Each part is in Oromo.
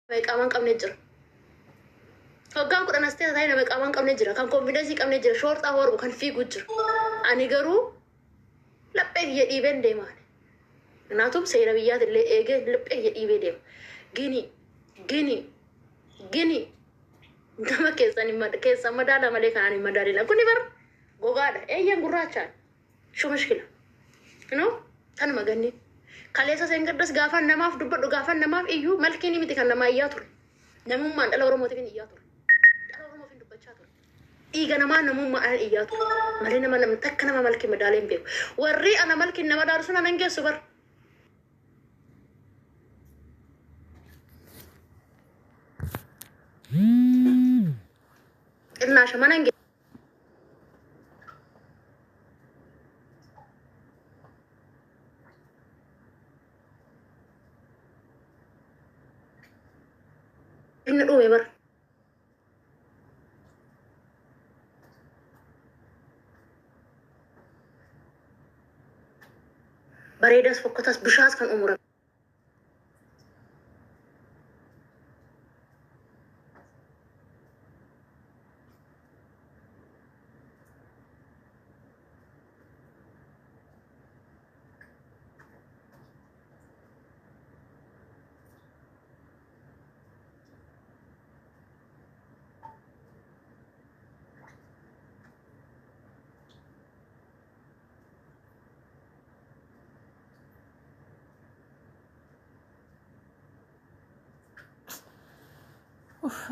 Qaban qabne jira. Hoggaan kudhan as ta'e nama qaban qabne jira. Kan konfidensi qabne jira. Shoorxaa horbu kan fiigu jira. Ani garuu laphee kiyya dhiibeen deemaan. Kanaafuu seera biyyaati illee eegee laphee kiyya dhiibee deema. Gini nama keessan madaala malee kanaan hin madaalina. Kuni bara gogaadha. Eeyyan gurraachaan. Shumashkila. Kanuma ganni. Kaleessa seengaddas gaafan namaaf dubbadhu gaafan namaaf iyyuu malkiin miti kan namaa iyyaa ture. Namummaan dhala Oromootiif iyyaa ture. Dhala Oromoof dubbachaa ture. Dhiiga namaa namummaan iyyaa ture. Malee nama takka nama malkiin madaalee hin beeku. Warri ana malkiin nama daarsu nama hin geessu bara. Irnaasha mana hin geessu. Inni dhume bara. Bareedas fokkotas bishaas kan umurame.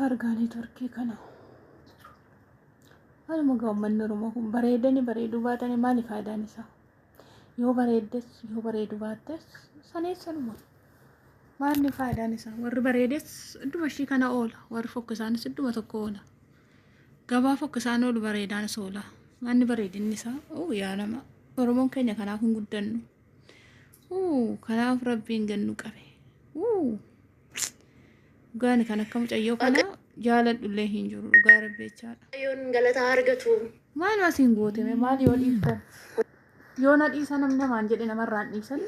Argaanii Turkii kana. Anuma gaammanni Oromoo kun bareedanii bareeduu baatanii maali faayidaan isaa? Yoo bareeddes yoo bareedu baattes saneessanuma. Maali faayidaan isaa? Warri bareedes idduma ishii kana oola. Warri fokkisaanis idduma tokko oola. Gabaa fokkisaan oolu bareedaanis oola. Manni bareedinni isaa yaa nama. Oromoon keenya kanaaf hin guddannu. Kanaaf Rabbiin gannu qabe. Gaani kan akka mucayyoo kana jaaladhullee hin jiru dhugaa rabbeechaadha. Yoon galataa argatu. Maal wasiin gootame maal yoo dhiiftan? Yoo na dhiisa namni namaan jedhe namarraan dhiisan.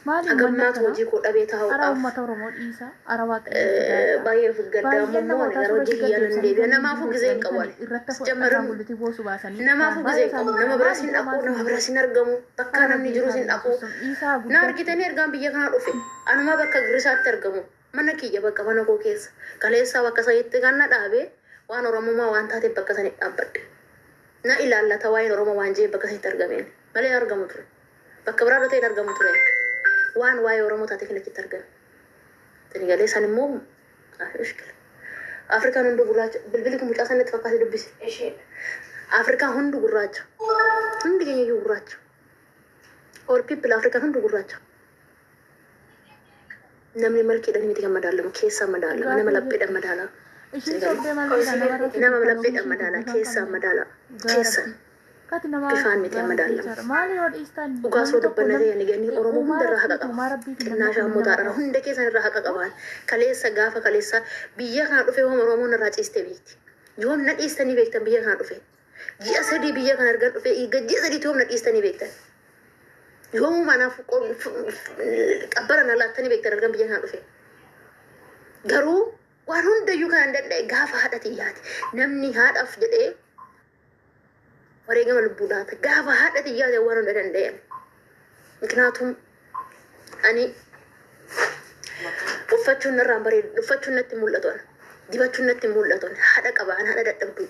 Maali Agamnaat hojii koo dhabee taa'u. Ara uummata Oromoo dhiisa. Ara waaqayyo. Baay'ee of gaddaamummoo ani gara hojii kiyyaa nan deebi'a. Namaafuu gizee hin qabu ani. Jammaran namaafuu gizee hin qabu. Nama biraas hin dhaqu, nama biraas hin argamu. Bakka namni jirus hin dhaqu. Na argitanii ergaan biyya kanaa dhufe. Anuma bakka girisaatti argamu. Mana kiyya bakka mana koo keessa. Kaleessaa bakka sanitti kan na dhaabee waan Oromummaa waan taateef bakka sanitti dhaabbadhe. Na ilaallata waa'een Oromoo waan jee bakka sanitti argameen. Malee argamu ture. Bakka biraa dhotee argamu ture. Waan waa'ee Oromoo taateef achitti argame. Senegalee san immoo Afrikaan hundi gurraacha. Bilbilli kun mucaa sanatti fakkaatee dubbise. Afrikaan hundi gurraacha. Hundi keenya iyyuu gurraacha. All people Afrikaan hundi gurraacha. Namni malkiidhaan miti kan madaalamu keessaa madaalama. Nama lapheedhaan madaalama. Nama lapheedhaan madaalama keessaa madaalama. Keessaa. Bifaan miti madaalama. Dhugaa soo dubbanna ta'e ni ganni Oromoo hundarraa haqa qaba. Xinnaa shaammotaadha. Hunda keessan irraa haqa qaban. Kaleessa gaafa kaleessa biyya kana dhufe hooma Oromoon irraa ciistee beekti. Yoom na dhiistanii beektan biyya kana dhufe. Ji'a sadii biyya kana argan dhufe. Ji'a sadiitti yoom na dhiistanii beektan. Yoom manaaf qabbara na laattanii beektan argan biyya kana dhufe. Garuu waan hundayyuu kan danda'e gaafa haadha xiyyaati. Namni haadhaaf jedhee wareegama lubbuu laata. Gaafa haadha xiyyaati waan hunda danda'e. Miknaatum ani uffachuun narraan bareedu. Uffachuun natti mul'atu. Dibachuun natti mul'atu. Haadha qabaan haadha dadhabdu.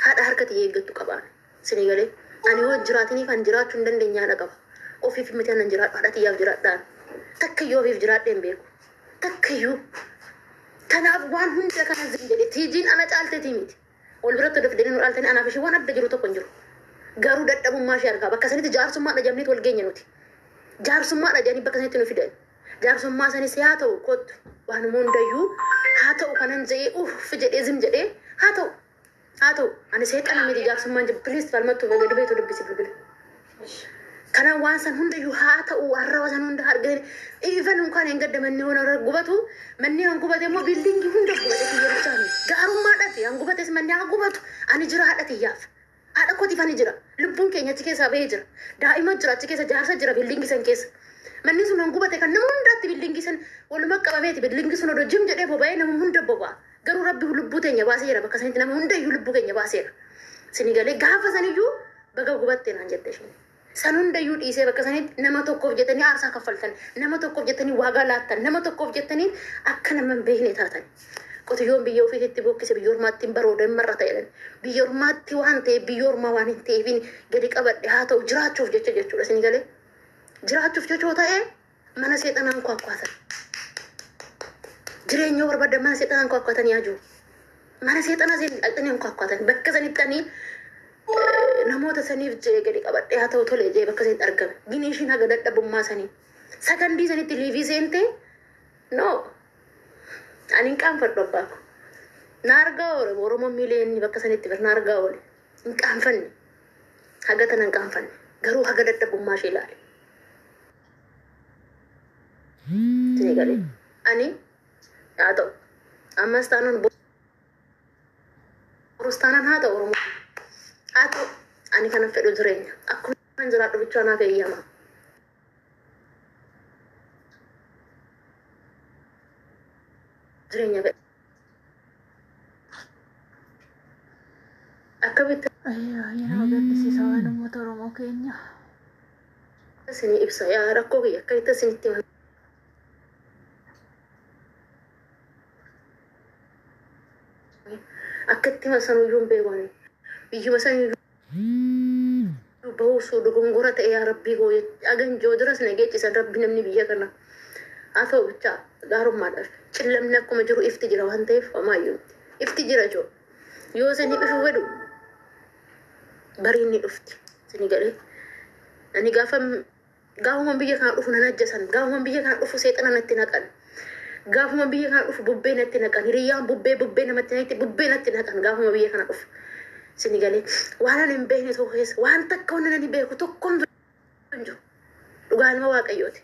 Haadha harka xiyya eeggattu qabaan. Sini galee ani hoo jiraatanii kan jiraachuu hin dandeenye haadha qaba. Ofiif miti anan jiraadhu haadha xiyyaaf jiraadhaan. Takkayyuu ofiif jiraadheen beeku. Takkayyuu. Kanaaf waan hunda kana zin jedhe tiijiin ana caalteetii miti. Wal biratti dafdanii nu dhaaltanii anaaf ishee waan adda jiru tokko hin jiru. Garuu dadhabummaa ishee argaa. Bakka sanitti jaarsummaa dhajamniit wal geenya nuti. Jaarsummaa dhajanii bakka sanitti nu fidan. Jaarsummaa sanis haa ta'u kottu waan hundayyuu haa ta'u kanan jedhee uff jedhee zim jedhee haa ta'u. Haa ta'u ani seeqana miti jaarsummaan jibbiliis falmattu gadi beetu dubbisi bilbila. Kana waan san hundayyuu haa ta'u warra san hunda arganii even unkaan hin gadda manni hona gubatu manni han gubate immoo biildingi hunda gubate kiyya bichaani gaarummaa dhati han gubates manni haa gubatu ani jira haadha xiyyaaf haadha kootiif ani jira lubbuun keenya achi keessaa bahee jira daa'ima jira achi keessa jaarsa jira biildingi san keessa manni sun hangubate kan nama hundaatti billingisan waluma qabameeti billingisun odoo jim jedhee boba'ee nama hunda boba'a garuu rabbi lubbuu teenya baaseera bakka sanitti nama hundayyuu lubbuu keenya baaseera sini galee gaafa saniyyuu baga gubatte naan jette isheen san hundayyuu dhiisee bakka sanitti nama tokkoof jettanii aarsaa kaffaltan nama tokkoof jettanii waagaa laattan nama tokkoof jettanii akka nama hin beekne taatan qotiyyoon biyya ofiitti bokkise biyya ormaatti hin barooda hin marra ta'edhan biyya ormaatti waan ta'e biyya ormaa waan hin ta'eefin gadi qabadhe haa ta'u jiraachuuf jechuudha sini galee jiraachuuf jechoo ta'e mana seexanaan kwaakwaatan jireenya barbaadan mana seexanaan kwaakwaatan yaaju mana seexanaa seexanaan kwaakwaatan bakka sanittanii namoota saniif jee gadi qabadhe haa ta'u tolee jee bakka sanitti argame gini ishiin haga dadhabummaa sanii sagandii sanitti liivii seente no ani hin qaanfadhu abbaako na argaa oole oromoo miileenni bakka sanitti bir na argaa oole hin qaanfanne haga tana hin qaanfanne garuu haga dadhabummaa ishee ilaale sini galee ani haa ta'u ammas taanaan borus taanaan haa ta'u oromoo haa ta'u ani kana fedhu jireenya akkuma jiraadhu bichaa naaf eeyyama jireenya fedhu akkamitti yeroo gaddisiisa waan uummata Oromoo keenya sini ibsa yaa rakkoo kiyya akkamitti isinitti himan akkatti masanuyyuu hin beekone biyyuma saniyyuu bahusuu dogongora ta'e yaa rabbii koo agan joo jiras nageechisan rabbi namni biyya kana haa ta'u bichaa gaarummaadhaaf cillamni akkuma jiru ifti jira waan ta'eef homaayyuu ifti jira joo yoo sani ifu fedhu bariinni dhufti sini galee ani gaafuma biyya kana dhufu nan ajjasan gaafuma biyya kana dhufu seexana natti naqan gaafuma biyya kana dhufu bubbee natti naqan hiriyyaan bubbee namatti bubbee natti naqan gaafuma biyya kana dhufu sini galee waan ani hin beekne tokko keessa waan takka waan ani beeku tokkoon hin jiru dhugaa ilma waaqayyooti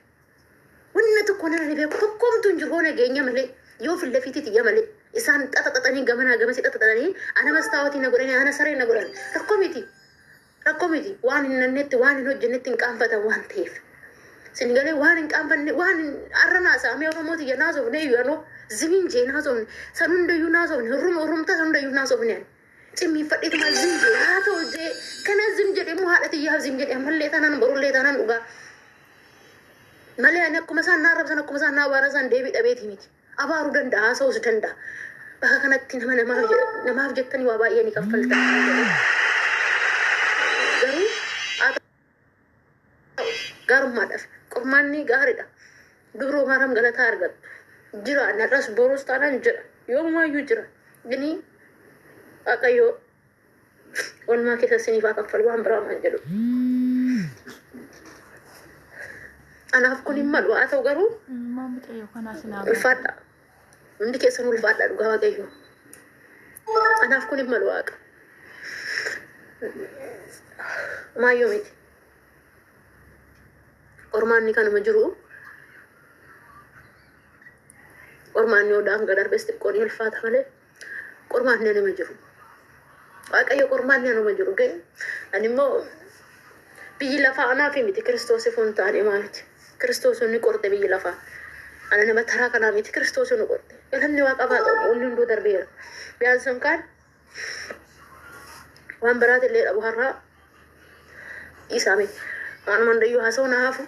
wanna tokko waan ani beeku tokkoomtu hin jiru nageenya malee yoo fillafiitii xiyya malee isaan xaxaxaxanii gamanaa gamasi xaxaxaxanii ana mastaawotii na godhanii ana saree na godhan rakkoo miti waan hin nannetti waan hin hojjennetti hin qaanfatan waan ta'eef sini galee waan hin qaanfanne waan arra naasaamee oromooti ija naasofne iyyuu anoo ziminjee naasofne san hundayyuu naasofne hurrumta san hundayyuu naasofne ani cimmiifadheetuma zimjee haa ta'u jee kana zim jedhe immoo haadha xiyyaaf zim jedhe ammallee taanaan borullee taanaan dhugaa malee ani akkuma isaan naa rabsan akkuma isaan naa baarasan deebii dhabeeti miti abaaruu danda'a haasa'uus danda'a bakka kanatti namaaf jettanii waa baay'ee ni kaffaltan garuu gaarummaadhaaf qormaanni gaariidha dubroo maaram galataa argattu jira narras boros taanaan jira yoomaayyuu jira gini waaqayyoo olmaa keessa siniif haa kaffalu waan biraa waan jedhu anaaf kun hin malu haa ta'u garuu ulfaadha hundi keessan ulfaadha dhugaa waaqayyoo anaaf kun hin malu waaqa maayyoo miti qormaanni kanuma jiru qormaanni odaan gadarbes xiqqoon ulfaata malee qormaanni nama jiru waaqayyo qormaanni nama jiru ga'e ani immoo biyyi lafaa anaaf miti kiristoosiif hin taane maaliti kiristoosonni qorte biyyi lafaa ana nama taraa kanaa miti kiristoosonni qorte galanni waa qabaa ta'u wanni hunduu darbeera biyaansan kaan waan biraatillee dhabu har'aa isaame waan mandayyuu haasa'u na hafu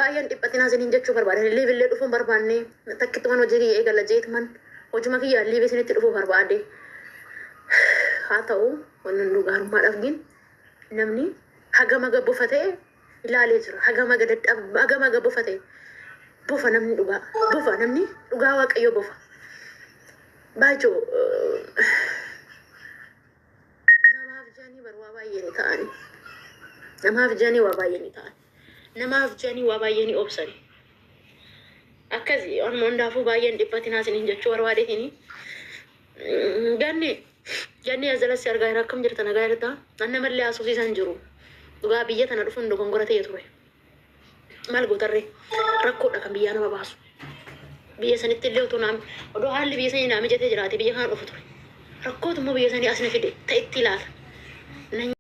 baay'een dhiphatinaa isiniin jechuu barbaadan liivillee dhufuun barbaanne takkittuman hojii kiyya eegala jeetuman hojuma kiyya liivi isinitti dhufuu barbaade haa ta'u wanni hunduu gaarummaadhaaf gin namni hagama gabbofa ta'e ilaalee jira hagama gabbofa ta'e bofa namni dhugaa waaqayyo bofa baajoo namaaf jaanii barwaa baay'ee ni ta'anii namaaf jaanii waa baay'ee ni ta'an namaaf jaanii waa baay'ee ni obsani akkasii waan hundaafuu baay'een dhiphatinaa isiniin jechuu barbaadeetini ganni azalassi argaa jira akkam jirta nagaa jirta anna mallee haasofsiisan jiru dhugaa biyya tana dhufuun dogongora ta'e ture maal gootarree rakkoodha kan biyyaa nama baasu biyya sanitti illee odoo haalli biyya sanii naa mijatee jiraate biyya kana dhufu ture rakkootummoo biyya sanii asna fide ta'etti ilaala